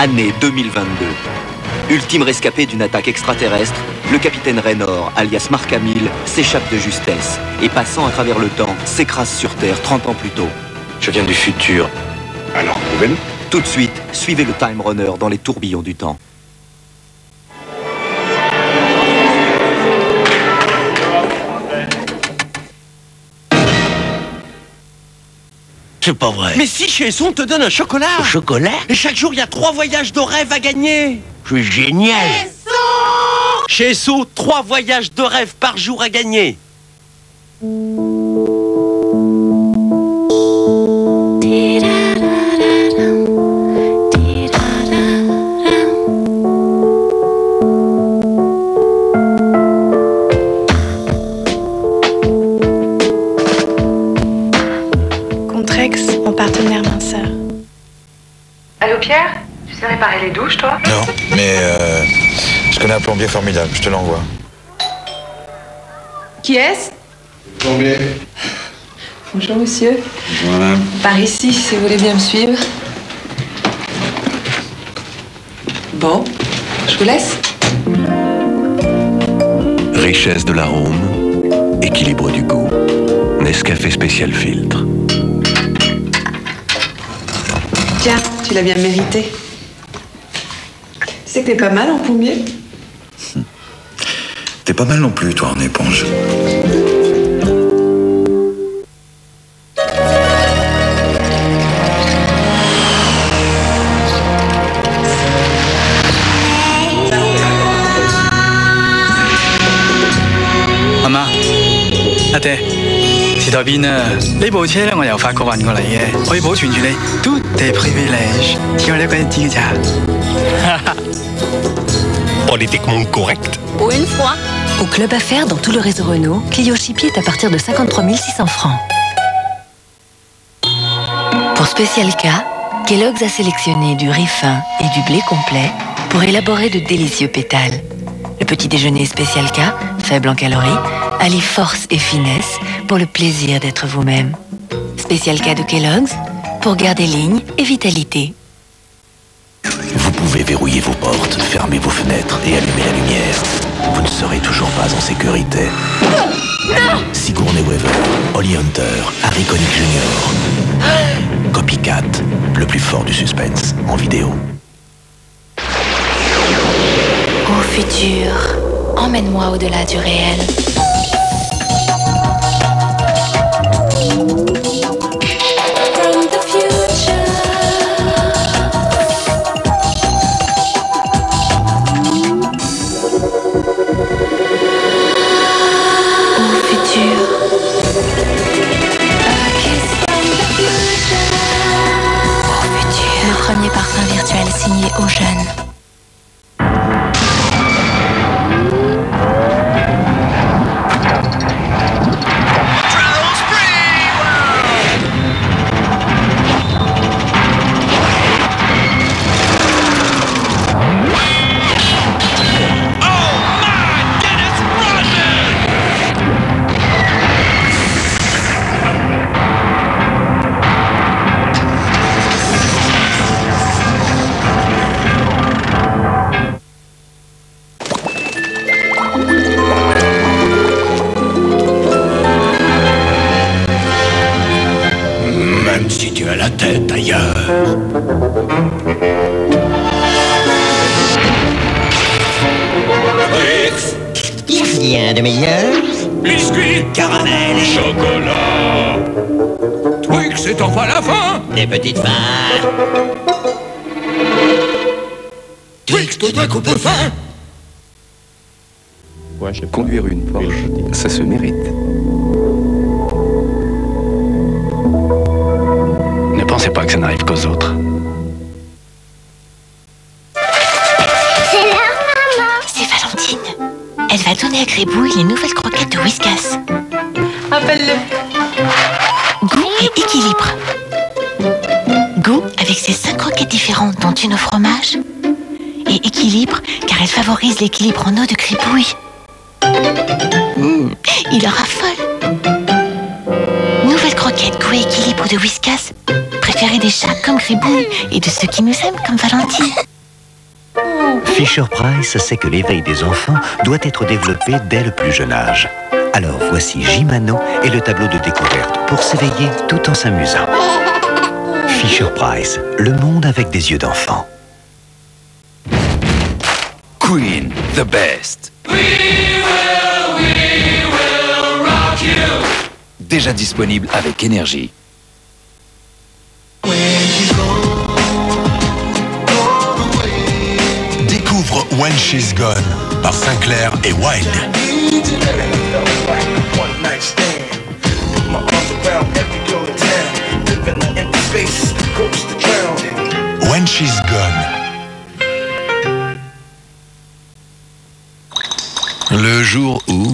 Année 2022. Ultime rescapé d'une attaque extraterrestre, le capitaine Raynor, alias Mark Hamill, s'échappe de justesse et passant à travers le temps, s'écrase sur Terre 30 ans plus tôt. Je viens du futur. Alors, prouvez-le. Tout de suite, suivez le Time Runner dans les tourbillons du temps. C'est pas vrai. Mais si, chez SO, on te donne un chocolat. Un chocolat? Et chaque jour, il y a 3 voyages de rêve à gagner. C'est génial. Chez SO, 3 voyages de rêve par jour à gagner. Contrex, mon partenaire minceur. Allô Pierre? Tu sais réparer les douches, toi? Non, mais je connais un plombier formidable, je te l'envoie. Qui est-ce? Plombier. Bonjour monsieur. Bonjour madame. Par ici, si vous voulez bien me suivre. Bon, je vous laisse. Richesse de l'arôme, équilibre du goût. Nescafé spécial filtre. Tiens, tu l'as bien mérité. Tu sais que t'es pas mal en plombier? T'es pas mal non plus, toi, en éponge. Maman, 阿爹，時代變啦！呢部車咧，我由法國運過嚟嘅，可以保存住你 tout est privilège， 只有你一個人知嘅咋。Politiquement correct. Pour une fois. Au club affaires dans tout le réseau Renault, Clio Chippy est à partir de 53 600 francs. Pour Special K, Kellogg's a sélectionné du riz fin et du blé complet pour élaborer de délicieux pétales. Le petit déjeuner Special K, faible en calories, allie force et finesse pour le plaisir d'être vous-même. Special K de Kellogg's pour garder ligne et vitalité. Vous pouvez verrouiller vos portes, fermer vos fenêtres et allumer la lumière. Vous ne serez toujours pas en sécurité. Sigourney Weaver, Holly Hunter, Harry Connick Jr. Copycat, le plus fort du suspense en vidéo. Au futur, emmène-moi au-delà du réel. From the future. Au futur. A kiss from the future. Au futur. Le premier parfum virtuel signé aux jeunes. Même si tu as la tête ailleurs. Twix, Il y a rien de meilleur. biscuits, Caramel, chocolat. Twix, c'est enfin la fin. des petites phares. Twix, tout un coup de fin. Conduire une Porsche, ça se mérite. Ne pensez pas que ça n'arrive qu'aux autres. C'est leur maman. C'est Valentine. Elle va donner à Gribouille les nouvelles croquettes de Whiskas. Appelle-le. Goût et équilibre. Goût avec ses 5 croquettes différentes dont une au fromage. Et équilibre car elle favorise l'équilibre en eau de Gribouille. Il en raffole. Nouvelle croquette goût et équilibre de Whiskas. Préférée des chats comme Gribouille et de ceux qui nous aiment comme Valentine. Fisher-Price sait que l'éveil des enfants doit être développé dès le plus jeune âge. Alors voici Jimano et le tableau de découverte pour s'éveiller tout en s'amusant. Fisher-Price, le monde avec des yeux d'enfant. Queen, the best. We will rock you. Déjà disponible avec énergie. Découvre When She's Gone par Sinclair et Wilde. When She's Gone. Le jour où,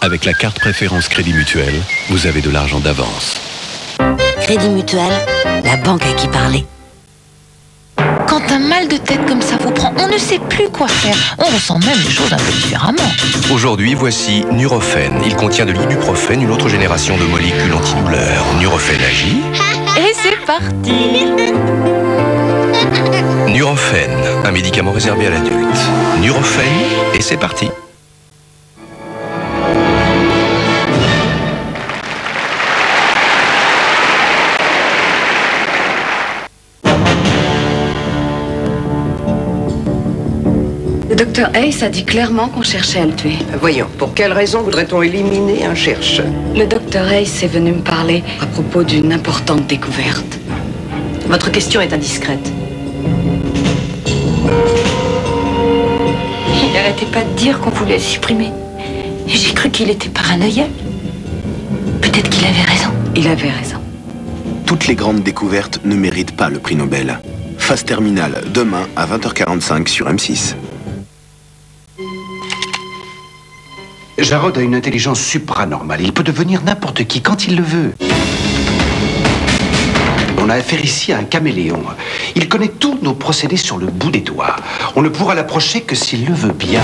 avec la carte préférence Crédit Mutuel, vous avez de l'argent d'avance. Crédit Mutuel, la banque à qui parler. Quand un mal de tête comme ça vous prend, on ne sait plus quoi faire. On ressent même les choses un peu différemment. Aujourd'hui, voici Nurofen. Il contient de l'ibuprofène, une autre génération de molécules antidouleurs. Nurofen agit. Et c'est parti. Nurofen, un médicament réservé à l'adulte. Nurofen, et c'est parti. Le docteur Hayes a dit clairement qu'on cherchait à le tuer. Voyons, pour quelle raison voudrait-on éliminer un chercheur? Le docteur Hayes est venu me parler à propos d'une importante découverte. Votre question est indiscrète. Il n'arrêtait pas de dire qu'on voulait le supprimer. J'ai cru qu'il était paranoïaque. Peut-être qu'il avait raison. Il avait raison. Toutes les grandes découvertes ne méritent pas le prix Nobel. Phase terminale, demain à 20h45 sur M6. Jarod a une intelligence supranormale. Il peut devenir n'importe qui quand il le veut. On a affaire ici à un caméléon. Il connaît tous nos procédés sur le bout des doigts. On ne pourra l'approcher que s'il le veut bien.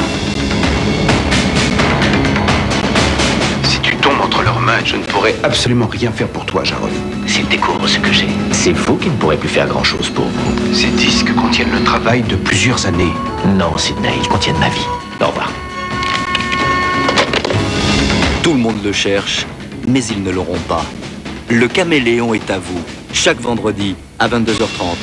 Si tu tombes entre leurs mains, je ne pourrai absolument rien faire pour toi, Jarod. S'il découvre ce que j'ai, c'est vous qui ne pourrez plus faire grand-chose pour vous. Ces disques contiennent le travail de plusieurs années. Non, Sidney, ils contiennent ma vie. Au revoir. Tout le monde le cherche, mais ils ne l'auront pas. Le caméléon est à vous, chaque vendredi à 22h30.